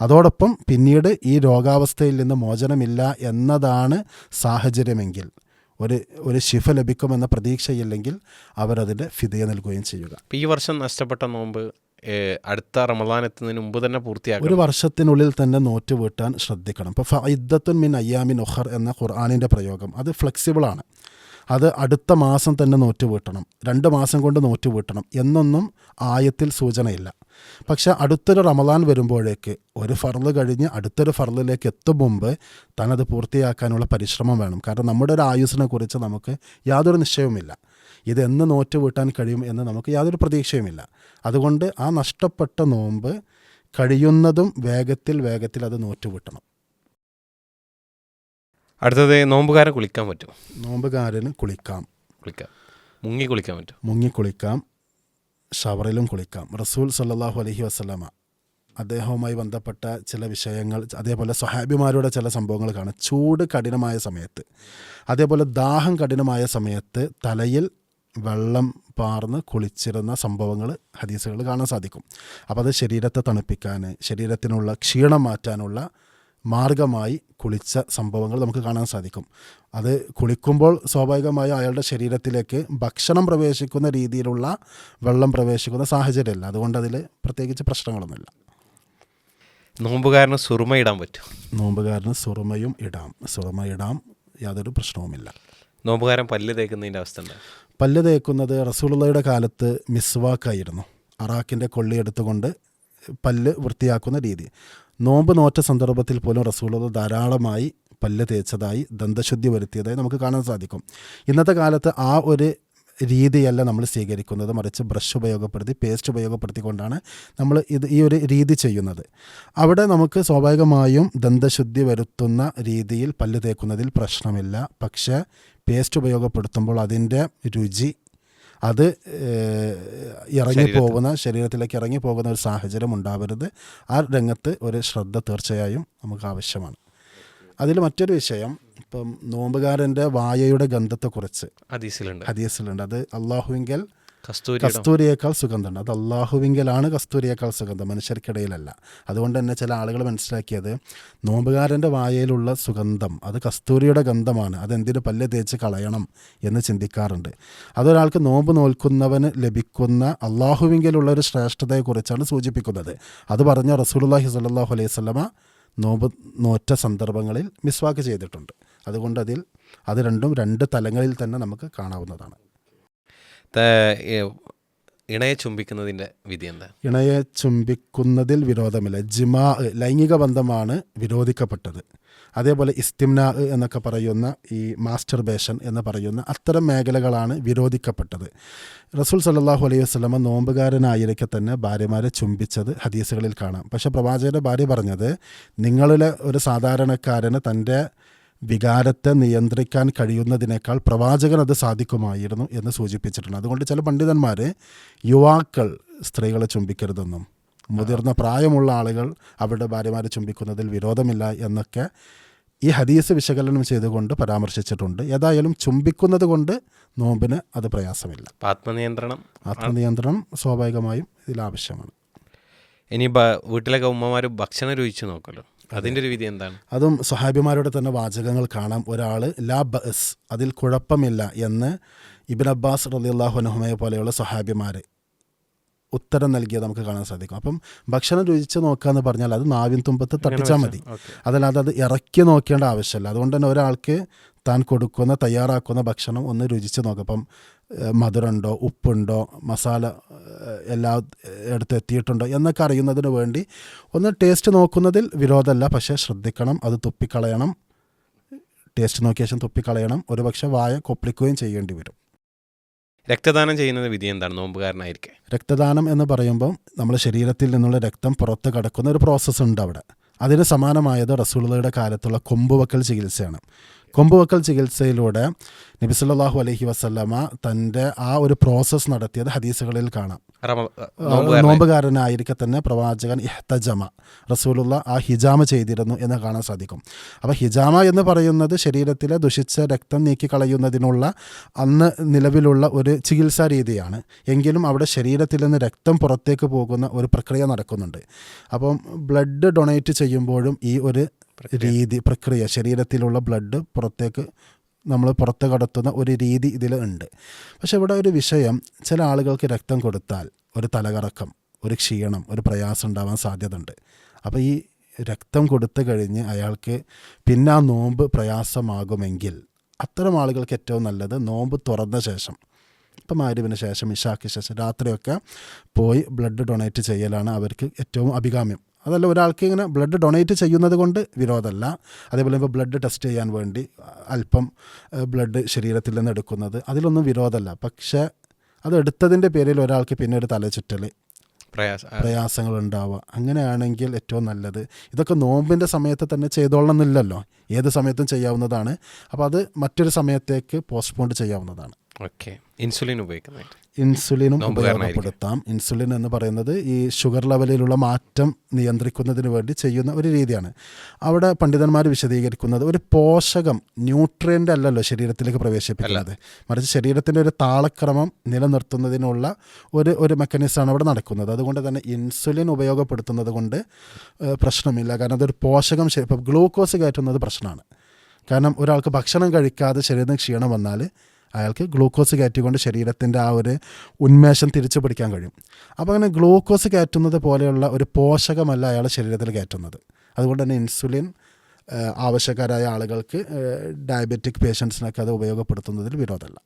അതോടൊപ്പം പിന്നീട് ഈ രോഗാവസ്ഥയിൽ നിന്ന് മോചനമില്ല എന്നതാണ് സാഹചര്യമെങ്കിൽ, ഒരു ശിഫ ലഭിക്കുമെന്ന പ്രതീക്ഷയില്ലെങ്കിൽ അവരതിൻ്റെ ഫിദിയ നൽകുകയും ചെയ്യുക. ഈ വർഷം നഷ്ടപ്പെട്ട നോമ്പ് അടുത്ത റമളാൻ എത്തുന്നതിന് മുമ്പ് തന്നെ പൂർത്തിയാക്കണം. ഒരു വർഷത്തിനുള്ളിൽ തന്നെ നോറ്റ് വീട്ടാൻ ശ്രദ്ധിക്കണം. ഇപ്പോൾ ഫഇദ്ദത്തുൻ മിൻ അയ്യാമിൻ ഉഖർ എന്ന ഖുർആനിൻ്റെ പ്രയോഗം അത് ഫ്ലെക്സിബിളാണ്. അത് അടുത്ത മാസം തന്നെ നോറ്റ് വീട്ടണം, 2 മാസം കൊണ്ട് നോറ്റ് വീട്ടണം എന്നൊന്നും ആയത്തിൽ സൂചനയില്ല. പക്ഷെ അടുത്തൊരു റമളാൻ വരുമ്പോഴേക്ക് ഒരു ഫർള് കഴിഞ്ഞ് അടുത്തൊരു ഫർളിലേക്ക് എത്തും മുമ്പ് തനത് പൂർത്തിയാക്കാനുള്ള പരിശ്രമം വേണം. കാരണം നമ്മുടെ ഒരു ആയുസ്സിനെ കുറിച്ച് നമുക്ക് യാതൊരു നിശ്ചയവുമില്ല. ഇതെന്ന് നോറ്റ് വീട്ടാൻ കഴിയും എന്ന് നമുക്ക് യാതൊരു പ്രതീക്ഷയുമില്ല. അതുകൊണ്ട് ആ നഷ്ടപ്പെട്ട നോമ്പ് കഴിയുന്നതും വേഗത്തിൽ അത് നോറ്റ് വീട്ടണം. അടുത്തത്, നോമ്പുകാരൻ കുളിക്കാൻ പറ്റും? നോമ്പുകാരന് കുളിക്കാം. മുങ്ങി കുളിക്കാൻ പറ്റും? മുങ്ങി കുളിക്കാം, ഷവറിലും കുളിക്കാം. റസൂൽ സല്ലല്ലാഹു അലൈഹി വസല്ലമ അദ്ദേഹവുമായി ബന്ധപ്പെട്ട ചില വിഷയങ്ങൾ, അതേപോലെ സ്വഹാബിമാരുടെ ചില സംഭവങ്ങൾ കാണാം. ചൂട് കഠിനമായ സമയത്ത്, അതേപോലെ ദാഹം കഠിനമായ സമയത്ത് തലയിൽ വെള്ളം പാർന്ന് കുളിച്ചിരുന്ന സംഭവങ്ങൾ ഹദീസുകൾ കാണാൻ സാധിക്കും. അപ്പോൾ അത് ശരീരത്തെ തണുപ്പിക്കാൻ, ശരീരത്തിനുള്ള ക്ഷീണം മാറ്റാനുള്ള മാർഗമായി കുളിച്ച സംഭവങ്ങൾ നമുക്ക് കാണാൻ സാധിക്കും. അത് കുളിക്കുമ്പോൾ സ്വാഭാവികമായി അയാളുടെ ശരീരത്തിലേക്ക് ഭക്ഷണം പ്രവേശിക്കുന്ന രീതിയിലുള്ള വെള്ളം പ്രവേശിക്കുന്ന സാഹചര്യമല്ല. അതുകൊണ്ട് അതിൽ പ്രത്യേകിച്ച് പ്രശ്നങ്ങളൊന്നുമില്ല. നോമ്പുകാരന് സുറുമ ഇടാൻ പറ്റും? നോമ്പുകാരന് സുറുമ ഇടാം, യാതൊരു പ്രശ്നവുമില്ല. നോമ്പുകാരൻ പല്ല് തേക്കുന്നതിൻ്റെ അവസ്ഥ എന്താ? പല്ല് തേക്കുന്നത് റസൂലുള്ളാഹിയുടെ കാലത്ത് മിസ്വാക്കായിരുന്നു. അറാക്കിൻ്റെ കൊള്ളി എടുത്തുകൊണ്ട് പല്ല് വൃത്തിയാക്കുന്ന രീതി. നോമ്പ് നോറ്റ സന്ദർഭത്തിൽ പോലും റസൂലുള്ളാഹി ധാരാളമായി പല്ല് തേച്ചതായി, ദന്തശുദ്ധി വരുത്തിയതായി നമുക്ക് കാണാൻ സാധിക്കും. ഇന്നത്തെ കാലത്ത് ആ ഒരു രീതിയല്ല നമ്മൾ സ്വീകരിക്കുന്നത്, മറിച്ച് ബ്രഷ് ഉപയോഗപ്പെടുത്തി, പേസ്റ്റ് ഉപയോഗപ്പെടുത്തിക്കൊണ്ടാണ് നമ്മൾ ഈ ഒരു രീതി ചെയ്യുന്നത്. അവിടെ നമുക്ക് സ്വാഭാവികമായും ദന്തശുദ്ധി വരുത്തുന്ന രീതിയിൽ പല്ല് തേക്കുന്നതിൽ പ്രശ്നമില്ല. പക്ഷേ പേസ്റ്റ് ഉപയോഗപ്പെടുത്തുമ്പോൾ അതിൻ്റെ രുചി അത് ശരീരത്തിലേക്ക് ഇറങ്ങിപ്പോകുന്ന ഒരു സാഹചര്യം ഉണ്ടാവരുത്. ആ രംഗത്ത് ഒരു ശ്രദ്ധ തീർച്ചയായും നമുക്ക് ആവശ്യമാണ്. അതിൽ മറ്റൊരു വിഷയം, ഇപ്പം നോമ്പുകാരൻ്റെ വായയുടെ ഗന്ധത്തെക്കുറിച്ച് ഹദീസിലുണ്ട്. അത് അള്ളാഹുവിങ്കൽ കസ്തൂരിയേക്കാൾ സുഗന്ധമുണ്ട്. അത് അള്ളാഹുവിങ്കലാണ് കസ്തൂരിയേക്കാൾ സുഗന്ധം, മനുഷ്യർക്കിടയിലല്ല. അതുകൊണ്ട് തന്നെ ചില ആളുകൾ മനസ്സിലാക്കിയത് നോമ്പുകാരൻ്റെ വായയിലുള്ള സുഗന്ധം അത് കസ്തൂരിയുടെ ഗന്ധമാണ്, അതെന്തിനു പല്ല് തേച്ച് കളയണം എന്ന് ചിന്തിക്കാറുണ്ട്. അതൊരാൾക്ക് നോമ്പ് നോൽക്കുന്നവന് ലഭിക്കുന്ന അള്ളാഹുവിങ്കലുള്ള ഒരു ശ്രേഷ്ഠതയെക്കുറിച്ചാണ് സൂചിപ്പിക്കുന്നത്. അത് പറഞ്ഞ റസൂലുള്ളാഹി സ്വല്ലല്ലാഹു അലൈഹി വസല്ലമ നോമ്പ് നോറ്റ സന്ദർഭങ്ങളിൽ മിസ്വാക്ക് ചെയ്തിട്ടുണ്ട്. അതുകൊണ്ട് അത് രണ്ടും രണ്ട് തലങ്ങളിൽ തന്നെ നമുക്ക് കാണാവുന്നതാണ്. ഇണയെ ചുംബിക്കുന്നതിൻ്റെ വിധി എന്താ? ഇണയെ ചുംബിക്കുന്നതിൽ വിരോധമില്ല. ലൈംഗിക ബന്ധമാണ് വിരോധിക്കപ്പെട്ടത്. അതേപോലെ ഇസ്തിംനാ എന്നൊക്കെ പറയുന്ന ഈ മാസ്റ്റർബേഷൻ എന്ന് പറയുന്ന അത്തരം മേഖലകളാണ് വിരോധിക്കപ്പെട്ടത്. റസൂൽ സല്ലല്ലാഹു അലൈഹി വസല്ലമ നോമ്പുകാരനായിരിക്കെ തന്നെ ഭാര്യമാരെ ചുംബിച്ചത് ഹദീസുകളിൽ കാണാം. പക്ഷേ പ്രവാചകന്റെ ഭാര്യ പറഞ്ഞത് നിങ്ങളിലെ ഒരു സാധാരണക്കാരന് തൻ്റെ വികാരത്തെ നിയന്ത്രിക്കാൻ കഴിയുന്നതിനേക്കാൾ പ്രവാചകൻ അത് സാധിക്കുമായിരുന്നു എന്ന് സൂചിപ്പിച്ചിട്ടുണ്ട്. അതുകൊണ്ട് ചില പണ്ഡിതന്മാർ യുവാക്കൾ സ്ത്രീകളെ ചുംബിക്കരുതെന്നും മുതിർന്ന പ്രായമുള്ള ആളുകൾ അവരുടെ ഭാര്യമാരെ ചുംബിക്കുന്നതിൽ വിരോധമില്ല എന്നൊക്കെ ഈ ഹദീസ് വിശകലനം ചെയ്തുകൊണ്ട് പരാമർശിച്ചിട്ടുണ്ട്. ഏതായാലും ചുംബിക്കുന്നത് കൊണ്ട് നോമ്പിന് അത് പ്രയാസമില്ല. ആത്മനിയന്ത്രണം സ്വാഭാവികമായും ഇതിലാവശ്യമാണ്. ഇനി വീട്ടിലൊക്കെ ഉമ്മമാർ ഭക്ഷണം രുചിച്ച് നോക്കല്ലോ, അതിൻ്റെ ഒരു വിധി എന്താണ്? അതും സ്വഹാബിമാരുടെ തന്നെ വാചകങ്ങൾ കാണാം. ഒരാൾ ലാ ബഅസ്, അതിൽ കുഴപ്പമില്ല എന്ന് ഇബ്ൻ അബ്ബാസ് റളിയല്ലാഹു അൻഹുമയെ പോലെയുള്ള സ്വഹാബിമാർ ഉത്തരം നൽകിയത് നമുക്ക് കാണാൻ സാധിക്കും. അപ്പം ഭക്ഷണം രുചിച്ച് നോക്കുക എന്ന് പറഞ്ഞാൽ അത് നാവിൻ തുമ്പത്ത് തട്ടിച്ചാൽ മതി, അതല്ലാതെ അത് ഇറക്കി നോക്കേണ്ട ആവശ്യമില്ല. അതുകൊണ്ട് തന്നെ ഒരാൾക്ക് താൻ തയ്യാറാക്കുന്ന ഭക്ഷണം ഒന്ന് രുചിച്ച് നോക്കാം. അപ്പം മധുരമുണ്ടോ, ഉപ്പുണ്ടോ, മസാല എല്ലാ എടുത്ത് എത്തിയിട്ടുണ്ടോ എന്നൊക്കെ അറിയുന്നതിന് വേണ്ടി ഒന്ന് ടേസ്റ്റ് നോക്കുന്നതിൽ വിരോധമല്ല. പക്ഷേ ശ്രദ്ധിക്കണം, അത് തുപ്പിക്കളയണം. ടേസ്റ്റ് നോക്കിയ ശേഷം തുപ്പിക്കളയണം. ഒരുപക്ഷെ വായ കൊപ്പിക്കുകയും ചെയ്യേണ്ടി വരും. രക്തദാനം ചെയ്യുന്നത് വിധി എന്താണ് നോമ്പുകാരനായിരിക്കെ? രക്തദാനം എന്ന് പറയുമ്പോൾ നമ്മുടെ ശരീരത്തിൽ നിന്നുള്ള രക്തം പുറത്ത് കടക്കുന്ന ഒരു പ്രോസസ്സ് ഉണ്ട് അവിടെ. അതിന് സമാനമായത് റസൂലുള്ളാഹിയുടെ കാലത്തുള്ള കൊമ്പുവെക്കൽ ചികിത്സയാണ്. കൊമ്പുവെക്കൽ ചികിത്സയിലൂടെ നബി സല്ലല്ലാഹു അലൈഹി വസല്ലമ തൻ്റെ ആ ഒരു പ്രോസസ്സ് നടത്തിയത് ഹദീസുകളിൽ കാണാം. നോമ്പുകാരനായിരിക്കെ തന്നെ പ്രവാചകൻ ഇഹ്തജമ, റസൂലുള്ള ആ ഹിജാമ ചെയ്തിരുന്നു എന്ന് കാണാൻ സാധിക്കും. അപ്പോൾ ഹിജാമ എന്ന് പറയുന്നത് ശരീരത്തിലെ ദുഷിച്ച രക്തം നീക്കിക്കളയുന്നതിനുള്ള അന്ന് നിലവിലുള്ള ഒരു ചികിത്സാ രീതിയാണ്. എങ്കിലും അവിടെ ശരീരത്തിൽ നിന്ന് രക്തം പുറത്തേക്ക് പോകുന്ന ഒരു പ്രക്രിയ നടക്കുന്നുണ്ട്. അപ്പം ബ്ലഡ് ഡൊണേറ്റ് ചെയ്യുമ്പോഴും ഈ ഒരു പ്രക്രിയ ശരീരത്തിലുള്ള ബ്ലഡ് പുറത്ത് കടത്തുന്ന ഒരു രീതി ഇതിൽ ഉണ്ട്. പക്ഷെ ഇവിടെ ഒരു വിഷയം, ചില ആളുകൾക്ക് രക്തം കൊടുത്താൽ ഒരു തലകറക്കം, ഒരു ക്ഷീണം, ഒരു പ്രയാസം ഉണ്ടാവാൻ സാധ്യതയുണ്ട്. അപ്പോൾ ഈ രക്തം കൊടുത്തു കഴിഞ്ഞ് അയാൾക്ക് പിന്നെ ആ നോമ്പ് പ്രയാസമാകുമെങ്കിൽ അത്തരം ആളുകൾക്ക് ഏറ്റവും നല്ലത് നോമ്പ് തുറന്ന ശേഷം, ഇപ്പം മഗ്‌രിബിന് ശേഷം, ഇശാക്ക് ശേഷം, രാത്രിയൊക്കെ പോയി ബ്ലഡ് ഡൊണേറ്റ് ചെയ്യലാണ് അവർക്ക് ഏറ്റവും അഭികാമ്യം. അതല്ല, ഒരാൾക്ക് ഇങ്ങനെ ബ്ലഡ് ഡൊണേറ്റ് ചെയ്യുന്നത് കൊണ്ട് വിരോധമല്ല. അതേപോലെ ഇപ്പോൾ ബ്ലഡ് ടെസ്റ്റ് ചെയ്യാൻ വേണ്ടി അല്പം ബ്ലഡ് ശരീരത്തിൽ നിന്ന് എടുക്കുന്നത്, അതിലൊന്നും വിരോധമല്ല. പക്ഷേ അത് എടുത്തതിൻ്റെ പേരിൽ ഒരാൾക്ക് പിന്നെ ഒരു തലചുറ്റൽ, പ്രയാസങ്ങൾ ഉണ്ടാവുക, അങ്ങനെയാണെങ്കിൽ ഏറ്റവും നല്ലത് ഇതൊക്കെ നോമ്പിൻ്റെ സമയത്ത് തന്നെ ചെയ്തോളണം എന്നില്ലല്ലോ, ഏത് സമയത്തും ചെയ്യാവുന്നതാണ്. അപ്പോൾ അത് മറ്റൊരു സമയത്തേക്ക് പോസ്റ്റ്പോൺ ചെയ്യാവുന്നതാണ്. ഓക്കെ. ഇൻസുലിൻ ഉപയോഗിക്കുന്നത്? ഇൻസുലിനും ഉപയോഗപ്പെടുത്താം. ഇൻസുലിൻ എന്ന് പറയുന്നത് ഈ ഷുഗർ ലെവലിലുള്ള മാറ്റം നിയന്ത്രിക്കുന്നതിന് വേണ്ടി ചെയ്യുന്ന ഒരു രീതിയാണ്. അവിടെ പണ്ഡിതന്മാർ വിശദീകരിക്കുന്നത് ഒരു പോഷകം, ന്യൂട്രിയൻ്റ് അല്ലല്ലോ ശരീരത്തിലേക്ക് പ്രവേശിപ്പിക്കുന്നത്, മറിച്ച് ശരീരത്തിൻ്റെ ഒരു താളക്രമം നിലനിർത്തുന്നതിനുള്ള ഒരു മെക്കാനിസമാണ് അവിടെ നടക്കുന്നത്. അതുകൊണ്ട് തന്നെ ഇൻസുലിൻ ഉപയോഗപ്പെടുത്തുന്നത് കൊണ്ട് പ്രശ്നമില്ല. കാരണം അതൊരു പോഷകം, ഇപ്പോൾ ഗ്ലൂക്കോസ് കയറ്റുന്നത് പ്രശ്നമാണ്. കാരണം ഒരാൾക്ക് ഭക്ഷണം കഴിക്കാതെ ശരീരത്തിന് ക്ഷീണം വന്നാൽ അയാൾക്ക് ഗ്ലൂക്കോസ് കയറ്റിക്കൊണ്ട് ശരീരത്തിൻ്റെ ആ ഒരു ഉന്മേഷം തിരിച്ചു പിടിക്കാൻ കഴിയും. അപ്പോൾ അങ്ങനെ ഗ്ലൂക്കോസ് കയറ്റുന്നത് പോലെയുള്ള ഒരു പോഷകമല്ല അയാൾ ശരീരത്തിൽ കയറ്റുന്നത്. അതുകൊണ്ട് തന്നെ ഇൻസുലിൻ ആവശ്യക്കാരായ ആളുകൾക്ക്, ഡയബറ്റിക് പേഷ്യൻസിനൊക്കെ അത് ഉപയോഗപ്പെടുത്തുന്നതിൽ വിരോധമല്ല.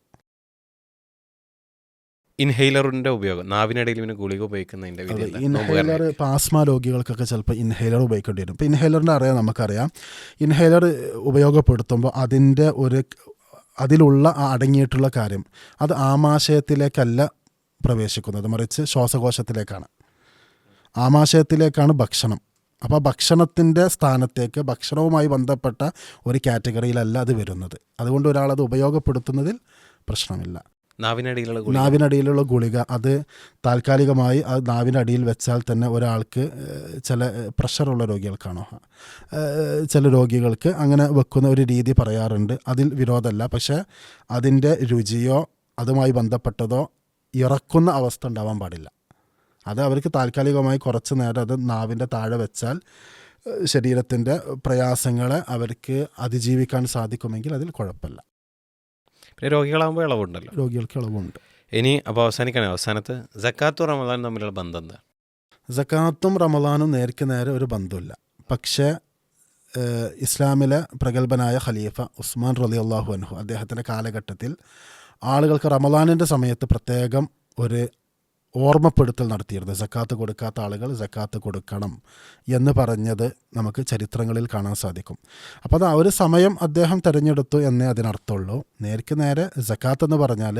ഇൻഹെയിലറിൻ്റെ ഉപയോഗം, നാവിനിടയിൽ പിന്നെ ഗുളിക ഉപയോഗിക്കുന്നതിൻ്റെ വിധി ഇൻഹെയിലർ ഇപ്പോൾ ആസ്മ രോഗികൾക്കൊക്കെ ചിലപ്പോൾ ഇൻഹെയിലർ ഉപയോഗിക്കേണ്ടി വരും. ഇപ്പോൾ ഇൻഹെയിലറിൻ്റെ നമുക്കറിയാം, ഇൻഹെയിലർ ഉപയോഗപ്പെടുത്തുമ്പോൾ അതിലുള്ള അടങ്ങിയിട്ടുള്ള കാര്യം അത് ആമാശയത്തിലേക്കല്ല പ്രവേശിക്കുന്നത്, മറിച്ച് ശ്വാസകോശത്തിലേക്കാണ്. ആമാശയത്തിലേക്കാണ് ഭക്ഷണം. അപ്പോൾ ഭക്ഷണത്തിൻ്റെ സ്ഥാനത്തേക്ക് ഭക്ഷണവുമായി ബന്ധപ്പെട്ട ഒരു കാറ്റഗറിയിലല്ല അത് വരുന്നത്. അതുകൊണ്ട് ഒരാളത് ഉപയോഗപ്പെടുത്തുന്നതിൽ പ്രശ്നമില്ല. നാവിനടിയിലുള്ള ഗുളിക അത് താൽക്കാലികമായി അത് നാവിൻ്റെ അടിയിൽ വെച്ചാൽ തന്നെ ഒരാൾക്ക്, ചില പ്രഷറുള്ള രോഗികൾക്കാണോ, ചില രോഗികൾക്ക് അങ്ങനെ വെക്കുന്ന ഒരു രീതി പറയാറുണ്ട്. അതിൽ വിരോധമല്ല. പക്ഷേ അതിൻ്റെ രുചിയോ അതുമായി ബന്ധപ്പെട്ടതോ ഇറക്കുന്ന അവസ്ഥ ഉണ്ടാവാൻ പാടില്ല. അത് അവർക്ക് താൽക്കാലികമായി കുറച്ച് നേരം അത് നാവിൻ്റെ താഴെ വെച്ചാൽ ശരീരത്തിൻ്റെ പ്രയാസങ്ങളെ അവർക്ക് അതിജീവിക്കാൻ സാധിക്കുമെങ്കിൽ അതിൽ കുഴപ്പമില്ല. പിന്നെ രോഗികളാകുമ്പോൾ ഇളവുണ്ടല്ലോ, രോഗികൾക്ക് ഇളവുണ്ട്. ഇനി അപ്പോൾ അവസാനത്ത് സക്കാത്തും റമദാനും തമ്മിലുള്ള ബന്ധം എന്താ? സക്കാത്തും റമദാനും നേർക്ക് നേരെ ഒരു ബന്ധമില്ല. പക്ഷേ ഇസ്ലാമിലെ പ്രഗത്ഭനായ ഖലീഫ ഉസ്മാൻ റളിയല്ലാഹു അൻഹു അദ്ദേഹത്തിൻ്റെ കാലഘട്ടത്തിൽ ആളുകൾക്ക് റമദാനിൻ്റെ സമയത്ത് പ്രത്യേകം ഒരു ഓർമ്മപ്പെടുത്തൽ നടത്തിയിരുന്നു. സക്കാത്ത് കൊടുക്കാത്ത ആളുകൾ സക്കാത്ത് കൊടുക്കണം എന്ന് പറഞ്ഞത് നമുക്ക് ചരിത്രങ്ങളിൽ കാണാൻ സാധിക്കും. അപ്പോൾ അത് ഒരു സമയം അദ്ദേഹം തിരഞ്ഞെടുത്തു എന്നേ അതിനർത്ഥമുള്ളൂ. നേർക്ക് നേരെ സക്കാത്ത് എന്ന് പറഞ്ഞാൽ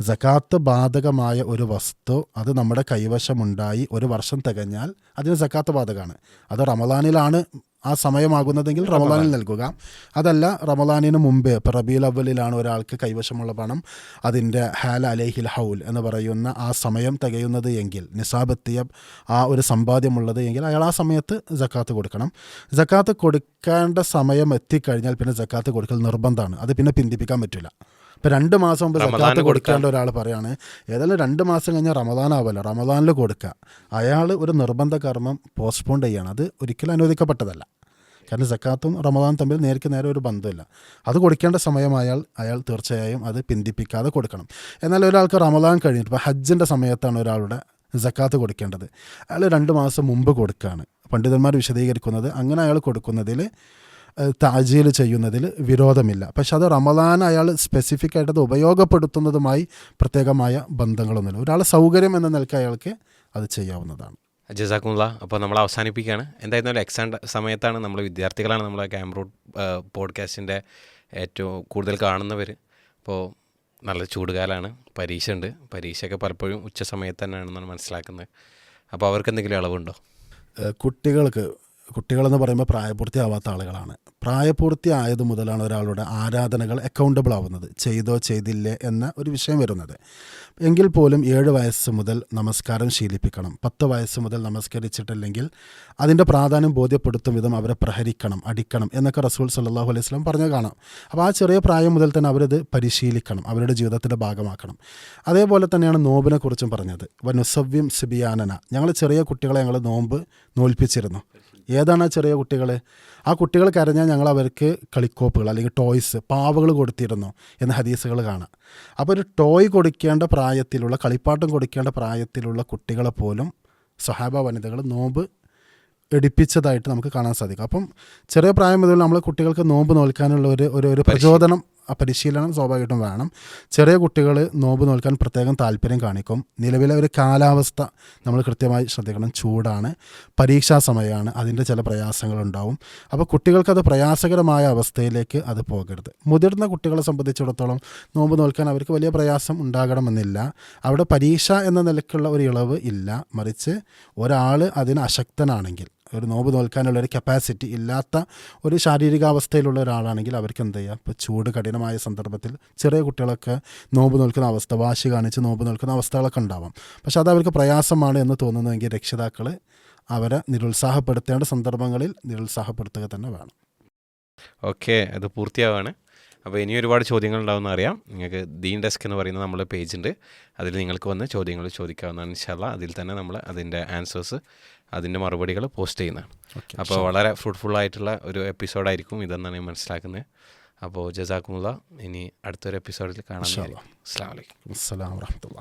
സക്കാത്ത് ബാധകമായ ഒരു വസ്തു അത് നമ്മുടെ കൈവശമുണ്ടായി ഒരു വർഷം തികഞ്ഞാൽ അതിന് സക്കാത്ത് ബാധകമാണ്. അത് റമദാനിലാണ് ആ സമയമാകുന്നതെങ്കിൽ റമദാനിൽ നൽകുക. അതല്ല, റമദാനിന് മുമ്പേ ഇപ്പോൾ റബീഉൽ അവ്വലിലാണ് ഒരാൾക്ക് കൈവശമുള്ള പണം അതിൻ്റെ ഹാൽ അലൈഹിൽ ഹൗൽ എന്ന് പറയുന്ന ആ സമയം തികയുന്നത് എങ്കിൽ, നിസാബെത്തിയ ആ ഒരു സമ്പാദ്യമുള്ളത് എങ്കിൽ അയാൾ ആ സമയത്ത് സക്കാത്ത് കൊടുക്കണം. സക്കാത്ത് കൊടുക്കേണ്ട സമയം എത്തിക്കഴിഞ്ഞാൽ പിന്നെ സക്കാത്ത് കൊടുക്കൽ നിർബന്ധമാണ്. അത് പിന്നെ പിന്തിപ്പിക്കാൻ പറ്റില്ല. ഇപ്പോൾ 2 മാസം മുമ്പ് സക്കാത്ത് കൊടുക്കേണ്ട ഒരാൾ പറയാണ്, ഏതായാലും 2 മാസം കഴിഞ്ഞാൽ റമദാനാവല്ലോ, റമദാനിൽ കൊടുക്കുക. അയാൾ ഒരു നിർബന്ധ കർമ്മം പോസ്റ്റ്പോൺ ചെയ്യണം. അത് ഒരിക്കലും അനുവദിക്കപ്പെട്ടതല്ല. കാരണം സക്കാത്തും റമദാൻ തമ്മിൽ നേർക്ക് നേരെ ഒരു ബന്ധമില്ല. അത് കൊടുക്കേണ്ട സമയമായാൽ അയാൾ തീർച്ചയായും അത് പിന്തിപ്പിക്കാതെ കൊടുക്കണം. എന്നാൽ ഒരാൾക്ക് റമദാൻ കഴിഞ്ഞിട്ട് ഇപ്പോൾ ഹജ്ജിൻ്റെ സമയത്താണ് ഒരാളുടെ സക്കാത്ത് കൊടുക്കേണ്ടത്, അയാൾ 2 മാസം മുമ്പ് കൊടുക്കുകയാണ്. പണ്ഡിതന്മാർ വിശദീകരിക്കുന്നത് അങ്ങനെ അയാൾ കൊടുക്കുന്നതിൽ താജീൽ ചെയ്യുന്നതിൽ വിരോധമില്ല. പക്ഷെ അത് റമദാൻ അയാൾ സ്പെസിഫിക് ആയിട്ട് അത് ഉപയോഗപ്പെടുത്തുന്നതുമായി പ്രത്യേകമായ ബന്ധങ്ങളൊന്നുമില്ല. ഒരാൾ സൗകര്യം എന്ന നിലയ്ക്ക് അയാൾക്ക് അത് ചെയ്യാവുന്നതാണ്. ജസാക്കുമുള്ള. അപ്പോൾ നമ്മൾ അവസാനിപ്പിക്കുകയാണ്. എന്തായിരുന്നാലും എക്സാം സമയത്താണ് നമ്മൾ വിദ്യാർത്ഥികളാണ് നമ്മളെ ക്യാമ്പ്രൂട്ട് പോഡ്കാസ്റ്റിൻ്റെ ഏറ്റവും കൂടുതൽ കാണുന്നവർ. അപ്പോൾ നല്ല ചൂടുകാലമാണ്, പരീക്ഷ ഉണ്ട്. പരീക്ഷയൊക്കെ പലപ്പോഴും ഉച്ച സമയത്ത് തന്നെയാണെന്നാണ് മനസ്സിലാക്കുന്നത്. അപ്പോൾ അവർക്ക് എന്തെങ്കിലും ഇളവുണ്ടോ? കുട്ടികളെന്ന് പറയുമ്പോൾ പ്രായപൂർത്തിയാവാത്ത ആളുകളാണ്. പ്രായപൂർത്തി ആയത് മുതലാണ് ഒരാളുടെ ആരാധനകൾ അക്കൗണ്ടബിൾ ആവുന്നത്, ചെയ്തോ ചെയ്തില്ലേ എന്ന ഒരു വിഷയം വരുന്നത്. എങ്കിൽ പോലും 7 വയസ്സ് മുതൽ നമസ്കാരം ശീലിപ്പിക്കണം. 10 വയസ്സ് മുതൽ നമസ്കരിച്ചിട്ടില്ലെങ്കിൽ അതിൻ്റെ പ്രാധാന്യം ബോധ്യപ്പെടുത്തും വിധം അവരെ പ്രഹരിക്കണം, അടിക്കണം എന്നൊക്കെ റസൂൽ സല്ലല്ലാഹു അലൈഹി വസല്ലം പറഞ്ഞു കാണാം. അപ്പോൾ ആ ചെറിയ പ്രായം മുതൽ തന്നെ അവരത് പരിശീലിക്കണം, അവരുടെ ജീവിതത്തിൻ്റെ ഭാഗമാക്കണം. അതേപോലെ തന്നെയാണ് നോമ്പിനെ കുറിച്ചും പറഞ്ഞത്. വനുസവ്യം സിബിയാനന, ഞങ്ങൾ ചെറിയ കുട്ടികളെ ഞങ്ങൾ നോമ്പ് നോൽപ്പിച്ചിരുന്നു. ഏതാണ് ആ ചെറിയ കുട്ടികൾ? ആ കുട്ടികൾ കരഞ്ഞാൽ ഞങ്ങൾ അവർക്ക് കളിക്കോപ്പുകൾ അല്ലെങ്കിൽ ടോയ്സ്, പാവകൾ കൊടുത്തിരുന്നു എന്ന് ഹദീസുകൾ കാണാം. അപ്പോൾ ഒരു ടോയ് കൊടുക്കേണ്ട പ്രായത്തിലുള്ള, കളിപ്പാട്ടം കൊടുക്കേണ്ട പ്രായത്തിലുള്ള കുട്ടികളെ പോലും സ്വഹാബ വനിതകൾ നോമ്പ് എടുപ്പിച്ചതായിട്ട് നമുക്ക് കാണാൻ സാധിക്കും. അപ്പം ചെറിയ പ്രായം മുതൽ നമ്മൾ കുട്ടികൾക്ക് നോമ്പ് നോൽക്കാനുള്ള ഒരു പ്രചോദനം, പരിശീലനം സ്വാഭാവികമായിട്ടും വേണം. ചെറിയ കുട്ടികൾ നോമ്പ് നോൽക്കാൻ പ്രത്യേകം താല്പര്യം കാണിക്കും. നിലവിലെ ഒരു കാലാവസ്ഥ നമ്മൾ കൃത്യമായി ശ്രദ്ധിക്കണം. ചൂടാണ്, പരീക്ഷാ സമയമാണ്, അതിൻ്റെ ചില പ്രയാസങ്ങളുണ്ടാവും. അപ്പോൾ കുട്ടികൾക്കത് പ്രയാസകരമായ അവസ്ഥയിലേക്ക് അത് പോകരുത്. മുതിർന്ന കുട്ടികളെ സംബന്ധിച്ചിടത്തോളം നോമ്പ് നോൽക്കാൻ അവർക്ക് വലിയ പ്രയാസം ഉണ്ടാകണമെന്നില്ല. അവിടെ പരീക്ഷ എന്ന നിലയ്ക്കുള്ള ഒരു ഇളവ് ഇല്ല. മറിച്ച് ഒരാൾ അതിന് അശക്തനാണെങ്കിൽ, ഒരു നോമ്പ് നോൽക്കാനുള്ള ഒരു കപ്പാസിറ്റി ഇല്ലാത്ത ഒരു ശാരീരികാവസ്ഥയിലുള്ള ഒരാളാണെങ്കിൽ അവർക്ക് എന്ത് ചെയ്യുക, ഇപ്പോൾ ചൂട് കഠിനമായ സന്ദർഭത്തിൽ ചെറിയ കുട്ടികളൊക്കെ നോമ്പ് നോൽക്കുന്ന അവസ്ഥ, വാശി കാണിച്ച് നോമ്പ് നോൽക്കുന്ന അവസ്ഥകളൊക്കെ ഉണ്ടാവാം. പക്ഷെ അത് അവർക്ക് പ്രയാസമാണ് എന്ന് തോന്നുന്നുവെങ്കിൽ രക്ഷിതാക്കൾ അവരെ നിരുത്സാഹപ്പെടുത്തേണ്ട സന്ദർഭങ്ങളിൽ നിരുത്സാഹപ്പെടുത്തുക തന്നെ വേണം. ഓക്കെ, അത് പൂർത്തിയാവാണ്. അപ്പോൾ ഇനി ഒരുപാട് ചോദ്യങ്ങൾ ഉണ്ടാവുമെന്ന് അറിയാം. നിങ്ങൾക്ക് ദീൻ ഡെസ്ക് എന്ന് പറയുന്ന നമ്മളെ പേജുണ്ട്, അതിൽ നിങ്ങൾക്ക് വന്ന് ചോദ്യങ്ങൾ ചോദിക്കാവുന്നതാണ്. ഇൻഷാല്ലാ അതിൽ തന്നെ നമ്മൾ അതിൻ്റെ ആൻസേഴ്സ്, അതിൻ്റെ മറുപടികൾ പോസ്റ്റ് ചെയ്യുന്നതാണ്. അപ്പോൾ വളരെ ഫ്രൂട്ട്ഫുള്ളായിട്ടുള്ള ഒരു എപ്പിസോഡായിരിക്കും ഇതെന്നാണ് ഞാൻ മനസ്സിലാക്കുന്നത്. അപ്പോൾ ജസാക്കുമുള്ള, ഇനി അടുത്തൊരു എപ്പിസോഡിൽ കാണാം. അസ്സലാമു അലൈക്കും. അസ്സലാമു അലൈക്കും വറഹ്മത്തുള്ളാഹി.